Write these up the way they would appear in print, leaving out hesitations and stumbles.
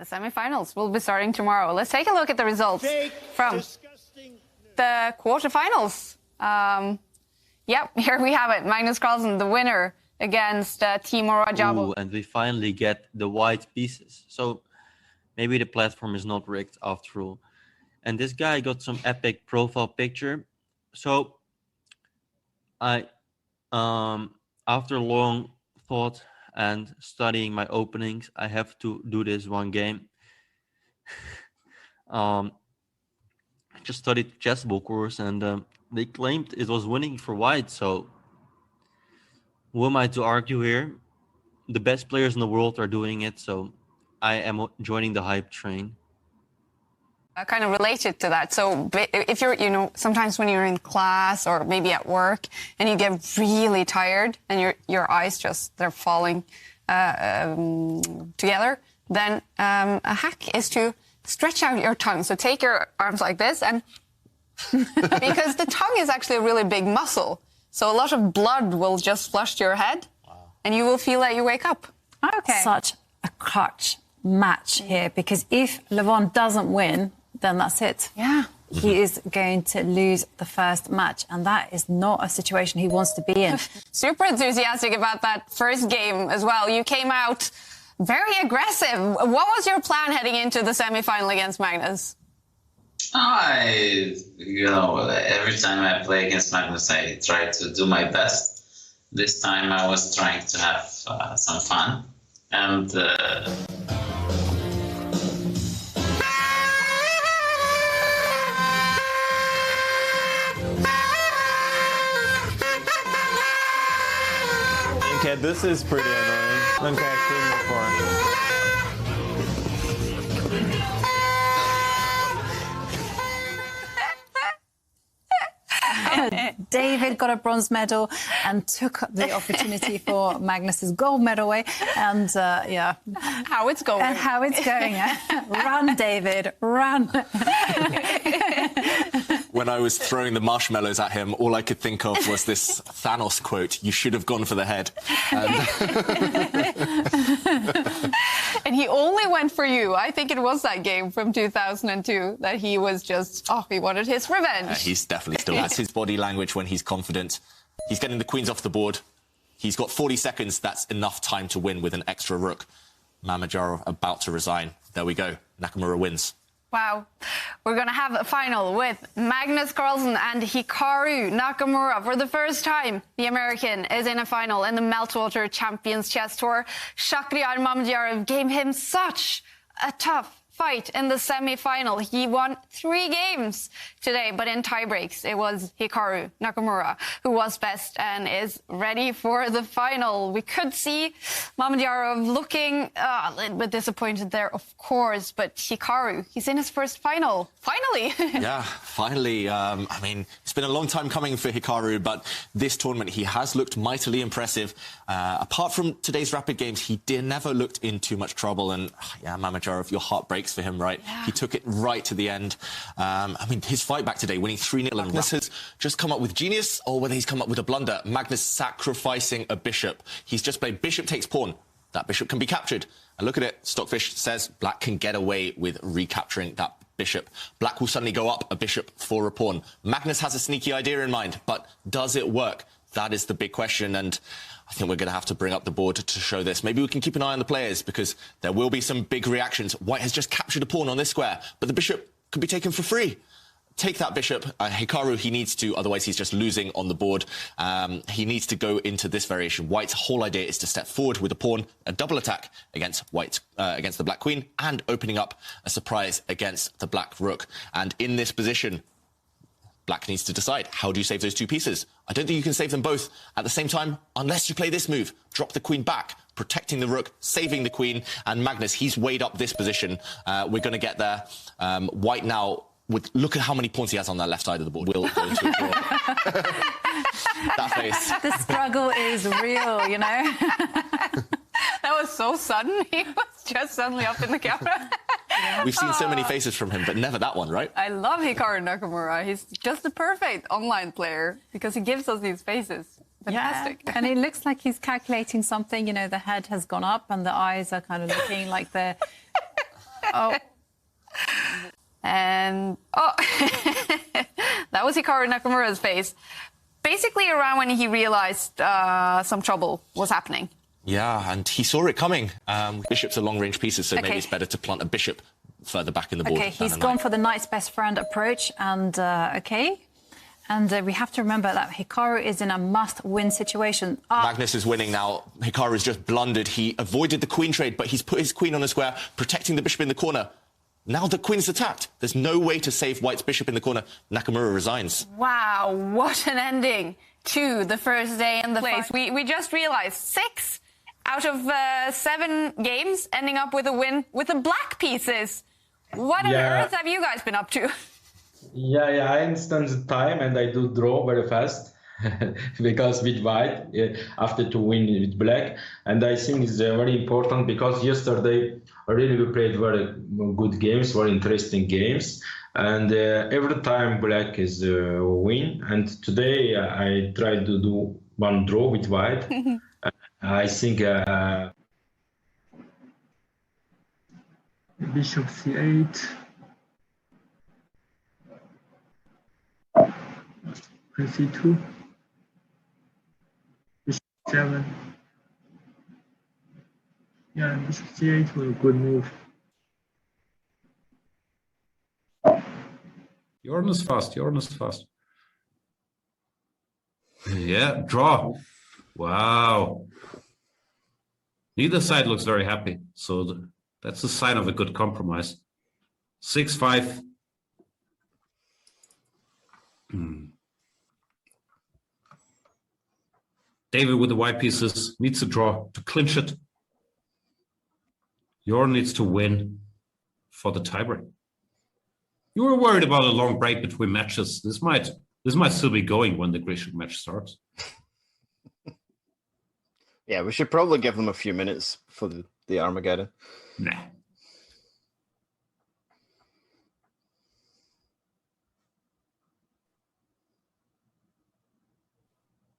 The semifinals will be starting tomorrow. Let's take a look at the results from the quarterfinals. Yep, here we have it. Magnus Carlsen, the winner, against Timur Rajabov. And we finally get the white pieces. So maybe the platform is not rigged after all. And this guy got some epic profile picture. So I, after long thought and studying my openings, I have to do this one game. I just studied chessbook course, and they claimed it was winning for white. So who am I to argue here? The best players in the world are doing it, so I am joining the hype train. Kind of related to that. So if you're, sometimes when you're in class or maybe at work and you get really tired and your eyes they're falling together, then a hack is to stretch out your tongue. So take your arms like this, and because the tongue is actually a really big muscle. So a lot of blood will just flush to your head, and you will feel that you wake up. Okay. Such a clutch match here, because if Levon doesn't win, then that's it. Yeah. He is going to lose the first match, and that is not a situation he wants to be in. Super enthusiastic about that first game as well. You came out very aggressive. What was your plan heading into the semi-final against Magnus? Every time I play against Magnus, I try to do my best. This time I was trying to have some fun. And okay, this is pretty annoying. Okay, 3 more. David got a bronze medal and took the opportunity for Magnus's gold medal away. And, yeah. How it's going. And how it's going. Run, David, run. When I was throwing the marshmallows at him, all I could think of was this Thanos quote, "You should have gone for the head." And he only went for you. I think it was that game from 2002 that he was just, he wanted his revenge. He's definitely still, that's his body language when he's confident. He's getting the queens off the board. He's got 40 seconds. That's enough time to win with an extra rook. Mamedyarov about to resign. There we go. Nakamura wins. Wow. We're going to have a final with Magnus Carlsen and Hikaru Nakamura. For the first time, the American is in a final in the Meltwater Champions Chess Tour. Shakhriyar Mamedyarov gave him such a tough fight in the semi-final. He won 3 games today, but in tie-breaks, it was Hikaru Nakamura who was best and is ready for the final. We could see Mamedyarov looking a little bit disappointed there, of course, but Hikaru, he's in his first final. Finally! Yeah, finally. I mean, it's been a long time coming for Hikaru, but this tournament, he has looked mightily impressive. Apart from today's rapid games, he never looked in too much trouble, and yeah, Mamedyarov, your heart breaks for him, right? Yeah. He took it right to the end. I mean, his fight back today, winning 3-0, and Magnus has just come up with genius, or whether he's come up with a blunder. Magnus sacrificing a bishop. He's just played bishop takes pawn. That bishop can be captured. And look at it. Stockfish says black can get away with recapturing that bishop. Black will suddenly go up a bishop for a pawn. Magnus has a sneaky idea in mind, but does it work? That is the big question, and I think we're going to have to bring up the board to show this. Maybe we can keep an eye on the players, because there will be some big reactions. White has just captured a pawn on this square, but the bishop could be taken for free. Take that bishop. Hikaru, he needs to, otherwise he's just losing on the board. He needs to go into this variation. White's whole idea is to step forward with a pawn, a double attack against against the black queen, and opening up a surprise against the black rook. And in this position, black needs to decide, how do you save those 2 pieces? I don't think you can save them both at the same time, unless you play this move. Drop the queen back, protecting the rook, saving the queen. And Magnus, he's weighed up this position. We're going to get there. White now, look at how many pawns he has on that left side of the board. Will go into a draw. That face. The struggle is real, you know. That was so sudden. He was just suddenly up in the camera. We've seen so many faces from him, but never that one, right? I love Hikaru Nakamura. He's just the perfect online player because he gives us these faces. Fantastic. Yeah. And it looks like he's calculating something. You know, the head has gone up and the eyes are kind of looking like they're Oh. And, oh, that was Hikaru Nakamura's face. Basically around when he realized some trouble was happening. Yeah, and he saw it coming. Bishops are long-range pieces, so Okay. maybe it's better to plant a bishop further back in the board. Okay, than he's a gone knight. for the knight's best friend approach, and we have to remember that Hikaru is in a must-win situation. Magnus is winning now. Hikaru's just blundered. He avoided the queen trade, but he's put his queen on a square, protecting the bishop in the corner. Now the queen's attacked. There's no way to save white's bishop in the corner. Nakamura resigns. Wow, what an ending to the first day in the place. We just realized 6 out of 7 games ending up with a win with the black pieces. What on earth have you guys been up to? Yeah, I understand the time, and I do draw very fast because with white after to win with black, and I think it's very important because yesterday really we played very good games, very interesting games, and every time black is win, and today I tried to do one draw with white. I think bishop c8. c2, bishop 7. Yeah, bishop c8 was a good move. Jorden is fast. Jorden is fast. Yeah, draw. Wow. Neither side looks very happy. So that's a sign of a good compromise. 6-5. David with the white pieces needs to draw to clinch it. Jorden needs to win for the tiebreak. You were worried about a long break between matches. This might still be going when the Grecian match starts. Yeah, we should probably give them a few minutes for the Armageddon. Nah.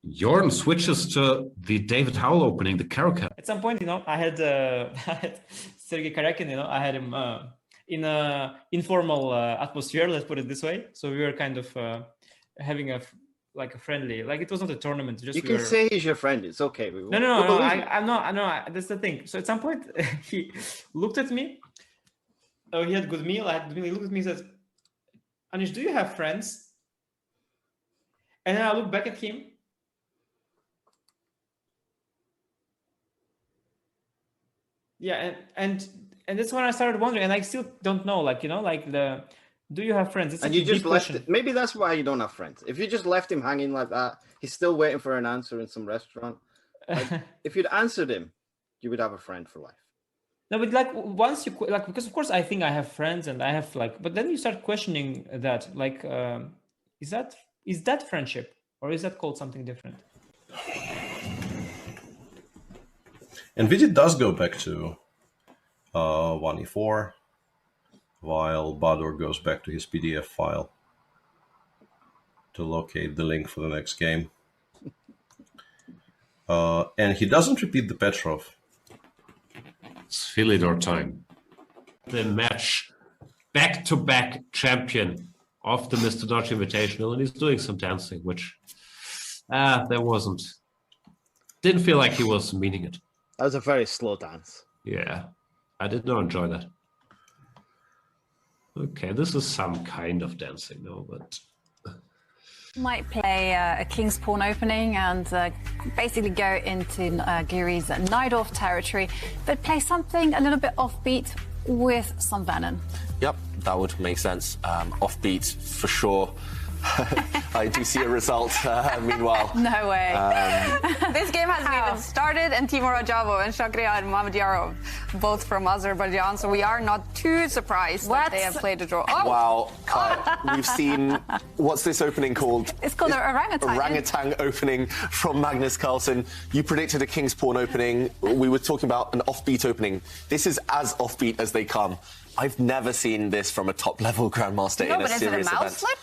Jorden switches to the David Howell opening, the Caro Cup. At some point, I had Sergei Karyakin, I had him in an informal atmosphere, let's put it this way. So we were kind of having a friendly, it was not a tournament. Just you can say he's your friend. It's okay. No. I'm not. That's the thing. So at some point, he looked at me. Oh, he had a good meal. I had a good meal. He looked at me and says, "Anish, do you have friends?" And then I looked back at him. Yeah, and that's when I started wondering, and I still don't know, do you have friends? It's and you just left it. Maybe that's why you don't have friends. If you just left him hanging like that, he's still waiting for an answer in some restaurant. If you'd answered him, you would have a friend for life. No, but once you because of course I think I have friends and I have but then you start questioning that is that friendship or is that called something different? And Vidit does go back to 1e4, while Badur goes back to his PDF file to locate the link for the next game. And he doesn't repeat the Petrov. It's Philidor time. The match back-to-back champion of the Mr. Dodge Invitational, and he's doing some dancing, which didn't feel like he was meaning it. That was a very slow dance. Yeah, I did not enjoy that. Okay, this is some kind of dancing, though, but... Might play a King's Pawn opening and basically go into Giri's Najdorf territory, but play something a little bit offbeat with some venom. Yep, that would make sense. Offbeat, for sure. I do see a result, meanwhile. No way. This game hasn't even started, and Timur Rajabov and Shakhriyar Mamediyarov, both from Azerbaijan, so we are not too surprised that they have played a draw. Oh. Wow, Kai, we've seen, what's this opening called? It's called an orangutan. Orangutan opening from Magnus Carlsen. You predicted a King's Pawn opening. We were talking about an offbeat opening. This is as offbeat as they come. I've never seen this from a top-level Grandmaster in a serious event. No, but is it a mouse flip?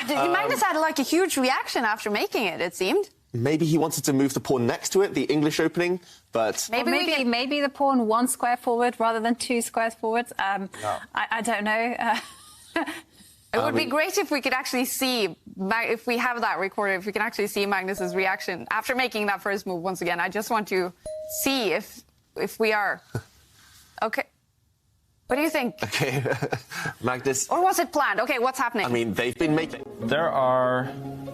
Magnus had a huge reaction after making it, it seemed. maybe he wanted to move the pawn next to it, the English opening, but... Maybe the pawn 1 square forward rather than 2 squares forward. I don't know. It would be great if we could actually see, if we have that recorded, if we can actually see Magnus's reaction after making that first move once again. I just want to see if we are. Okay. What do you think? Okay, Magnus. Or was it planned? Okay, what's happening? I mean, they've been making... There are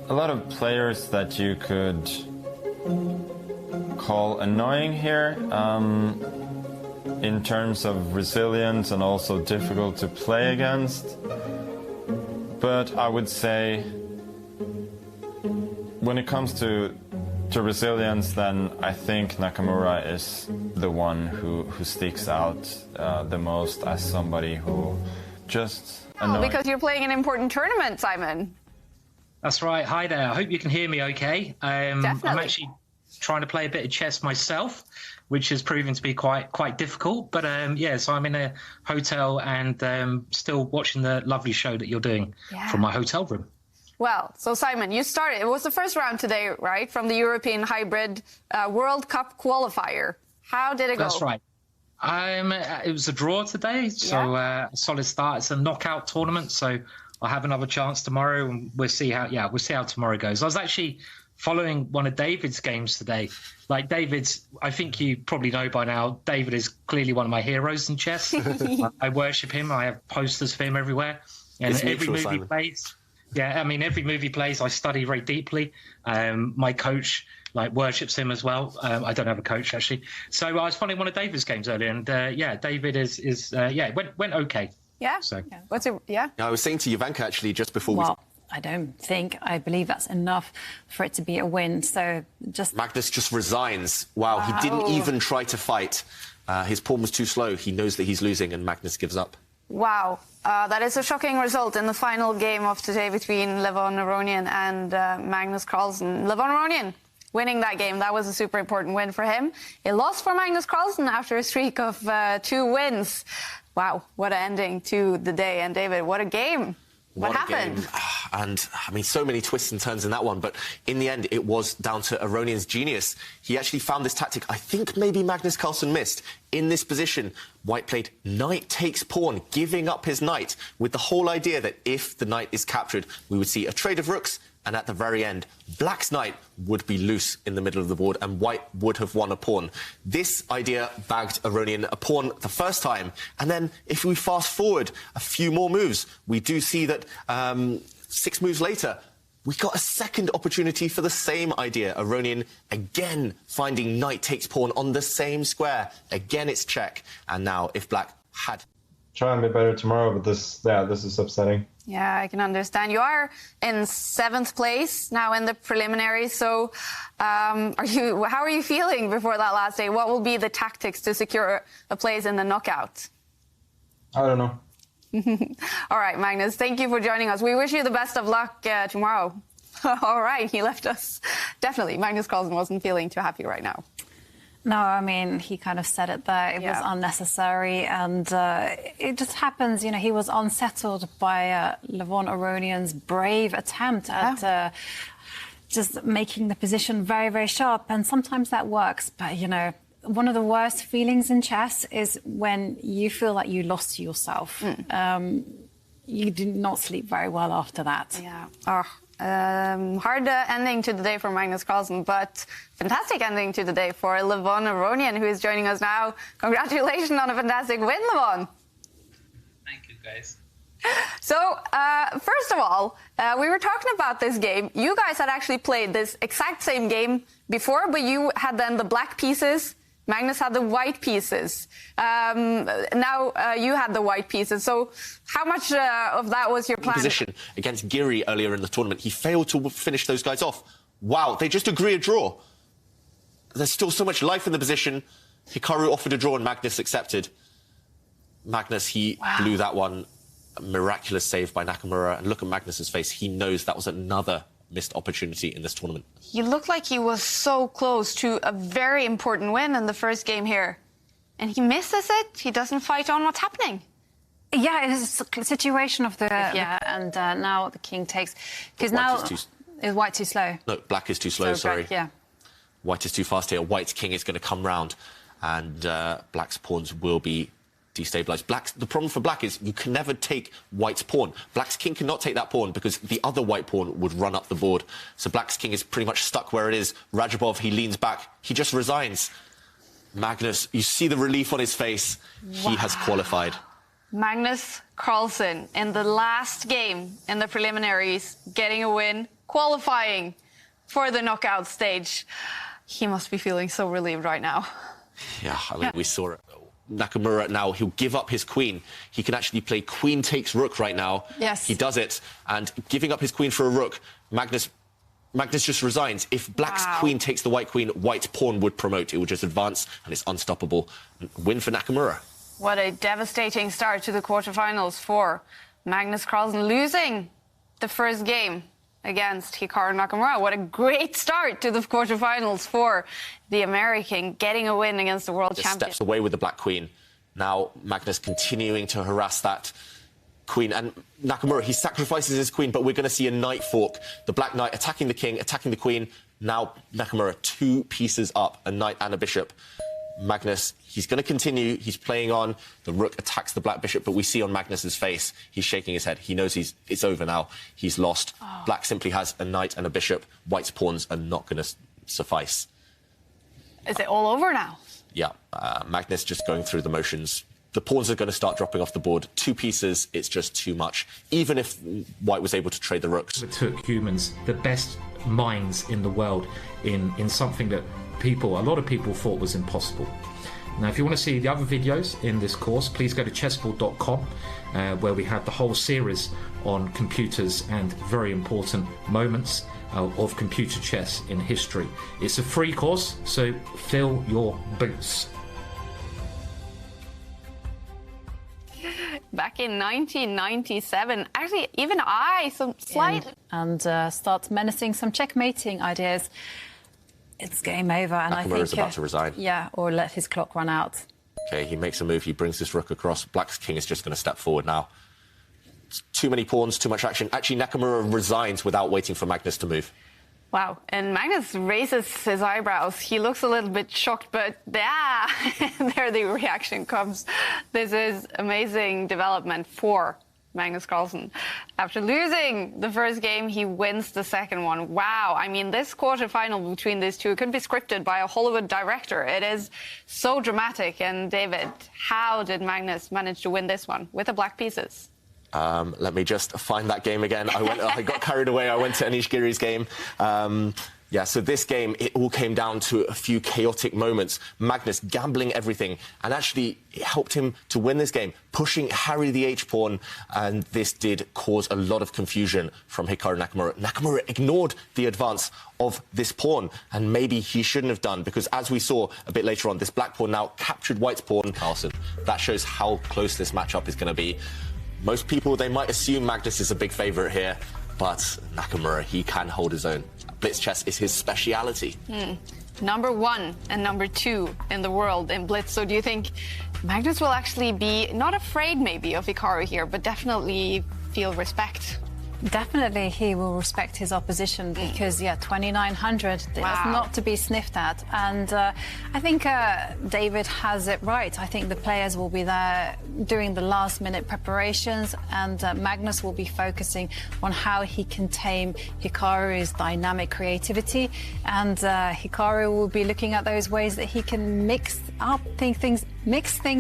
a lot of players that you could call annoying here in terms of resilience and also difficult to play against. But I would say when it comes to resilience, then I think Nakamura is the one who sticks out the most as somebody who just annoys. Because you're playing an important tournament, Simon. That's right. Hi there. I hope you can hear me okay. I'm actually trying to play a bit of chess myself, which has proven to be quite difficult. But so I'm in a hotel and still watching the lovely show that you're doing from my hotel room. Well, so Simon, you started. It was the first round today, right, from the European Hybrid World Cup qualifier. How did it go? That's right. It was a draw today, so a solid start. It's a knockout tournament, so I'll have another chance tomorrow, and we'll see how tomorrow goes. I was actually following one of David's games today. Like David's, I think you probably know by now, David is clearly one of my heroes in chess. I worship him. I have posters of him everywhere, and every movie he plays. Yeah, I mean, every movie he plays, I study very deeply. My coach worships him as well. I don't have a coach actually, so I was following one of David's games earlier, and David went okay. Yeah. So what's it? Yeah. I was saying to Jovanka actually just before we. I believe that's enough for it to be a win. So Magnus just resigns. Wow, he didn't even try to fight. His pawn was too slow. He knows that he's losing, and Magnus gives up. Wow, that is a shocking result in the final game of today between Levon Aronian and Magnus Carlsen. Levon Aronian winning that game. That was a super important win for him. A loss for Magnus Carlsen after a streak of 2 wins. Wow, what an ending to the day. And David, what a game. What happened? Game. And, I mean, so many twists and turns in that one. But in the end, it was down to Aronian's genius. He actually found this tactic I think maybe Magnus Carlsen missed. In this position, White played knight takes pawn, giving up his knight, with the whole idea that if the knight is captured, we would see a trade of rooks, and at the very end, Black's knight would be loose in the middle of the board, and White would have won a pawn. This idea bagged Aronian a pawn the first time, and then if we fast forward a few more moves, we do see that 6 moves later, we got a second opportunity for the same idea. Aronian again finding knight takes pawn on the same square. Again, it's check. And now, if Black had... Try and be better tomorrow, but this is upsetting. Yeah, I can understand. You are in 7th place now in the preliminaries. So how are you feeling before that last day? What will be the tactics to secure a place in the knockout? I don't know. All right, Magnus, thank you for joining us. We wish you the best of luck tomorrow. All right, he left us. Definitely, Magnus Carlsen wasn't feeling too happy right now. No, I mean, he kind of said it there. It was unnecessary, and it just happens, you know, he was unsettled by Levon Aronian's brave attempt at just making the position very, very sharp, and sometimes that works, but, you know, one of the worst feelings in chess is when you feel like you lost yourself. You did not sleep very well after that. Yeah. Hard ending to the day for Magnus Carlsen, but fantastic ending to the day for Levon Aronian, who is joining us now. Congratulations on a fantastic win, Levon. Thank you, guys. So, first of all, we were talking about this game. You guys had actually played this exact same game before, but you had then the black pieces. Magnus had the white pieces. Now you had the white pieces. So how much of that was your plan? Position against Giri earlier in the tournament. He failed to finish those guys off. Wow, they just agree a draw. There's still so much life in the position. Hikaru offered a draw and Magnus accepted. Magnus, he blew that one. A miraculous save by Nakamura. And look at Magnus's face. He knows that was another missed opportunity in this tournament. He looked like he was so close to a very important win in the first game here. And he misses it. He doesn't fight on. What's happening? Yeah, it is a situation of the... and now the king takes... Because now Is white too slow? No, black is too slow, sorry. Black, yeah. White is too fast here. White's king is going to come round, and black's pawns will be destabilized. The problem for black is you can never take white's pawn. Black's king cannot take that pawn because the other white pawn would run up the board. So black's king is pretty much stuck where it is. Rajabov, he leans back. He just resigns. Magnus, you see the relief on his face. Wow. He has qualified. Magnus Carlsen in the last game in the preliminaries, getting a win, qualifying for the knockout stage. He must be feeling so relieved right now. Yeah, I mean, we saw it. Nakamura now, he'll give up his queen. He can actually play queen takes rook right now. Yes. He does it. And giving up his queen for a rook, Magnus just resigns. If black's queen takes the white queen, white's pawn would promote. It would just advance, and it's unstoppable. Win for Nakamura. What a devastating start to the quarterfinals for Magnus Carlsen, losing the first game against Hikaru Nakamura. What a great start to the quarterfinals for the American, getting a win against the world champion. Steps away with the black queen. Now Magnus continuing to harass that queen. And Nakamura, he sacrifices his queen, but we're going to see a knight fork. The black knight attacking the king, attacking the queen. Now Nakamura, 2 pieces up, a knight and a bishop. Magnus, he's going to continue. He's playing on. The rook attacks the black bishop, but we see on Magnus's face, he's shaking his head. He knows it's over now. He's lost. Oh. Black simply has a knight and a bishop. White's pawns are not going to suffice. Is it all over now? Yeah, Magnus just going through the motions. The pawns are going to start dropping off the board. 2 pieces, it's just too much. Even if white was able to trade the rooks. It took humans, the best minds in the world, in something that a lot of people thought was impossible. Now, if you want to see the other videos in this course, please go to chessboard.com, where we have the whole series on computers and very important moments of computer chess in history. It's a free course, so fill your boots. Back in 1997, actually, even some slight... And start menacing some checkmating ideas. It's game over, and I think Nakamura's about to resign. Yeah, or let his clock run out. Okay, he makes a move. He brings this rook across. Black's king is just going to step forward now. It's too many pawns, too much action. Actually, Nakamura resigns without waiting for Magnus to move. Wow, and Magnus raises his eyebrows. He looks a little bit shocked, but there the reaction comes. This is amazing development for Magnus Carlsen. After losing the first game, he wins the second one. Wow, I mean, this quarterfinal between these two could be scripted by a Hollywood director. It is so dramatic. And David, how did Magnus manage to win this one with the black pieces? Let me just find that game again. I got carried away. I went to Anish Giri's game. Yeah, so this game, it all came down to a few chaotic moments. Magnus gambling everything, and actually it helped him to win this game, pushing Harry the H-pawn, and this did cause a lot of confusion from Hikaru Nakamura. Nakamura ignored the advance of this pawn, and maybe he shouldn't have done, because as we saw a bit later on, this black pawn now captured white's pawn. CARLSEN. That shows how close this matchup is going to be. Most people, they might assume Magnus is a big favourite here, but Nakamura, he can hold his own. Blitz chess is his speciality. Number 1 and number 2 in the world in Blitz. So do you think Magnus will actually be not afraid maybe of Hikaru here, but definitely feel respect? Definitely he will respect his opposition because, yeah, 2,900 is not to be sniffed at. And I think David has it right. I think the players will be there doing the last-minute preparations, and Magnus will be focusing on how he can tame Hikaru's dynamic creativity. And Hikaru will be looking at those ways that he can mix things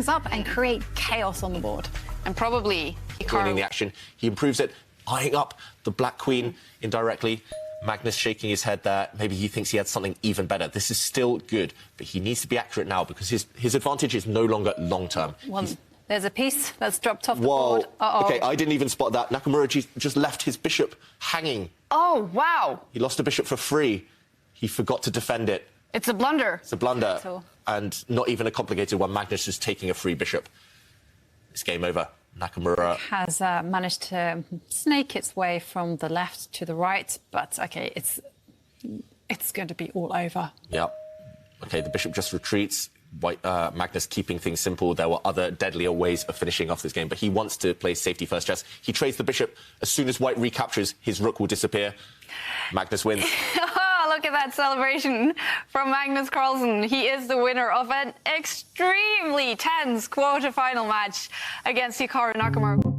up and create chaos on the board. And probably Hikaru... the action, he improves it. Eyeing up the black queen indirectly. Magnus shaking his head there. Maybe he thinks he had something even better. This is still good, but he needs to be accurate now because his advantage is no longer long-term. Well, there's a piece that's dropped off the board. Okay, I didn't even spot that. Nakamura just left his bishop hanging. Oh, wow. He lost a bishop for free. He forgot to defend it. It's a blunder. It's a blunder. And not even a complicated one. Magnus is taking a free bishop. It's game over. Nakamura has managed to snake its way from the left to the right, but okay, it's going to be all over. Yeah. Okay, the bishop just retreats, Magnus keeping things simple. There were other deadlier ways of finishing off this game, but he wants to play safety first chess. He trades the bishop. As soon as white recaptures, his rook will disappear. Magnus wins. Oh, look at that celebration from Magnus Carlsen. He is the winner of an extremely tense quarter-final match against Hikaru Nakamura.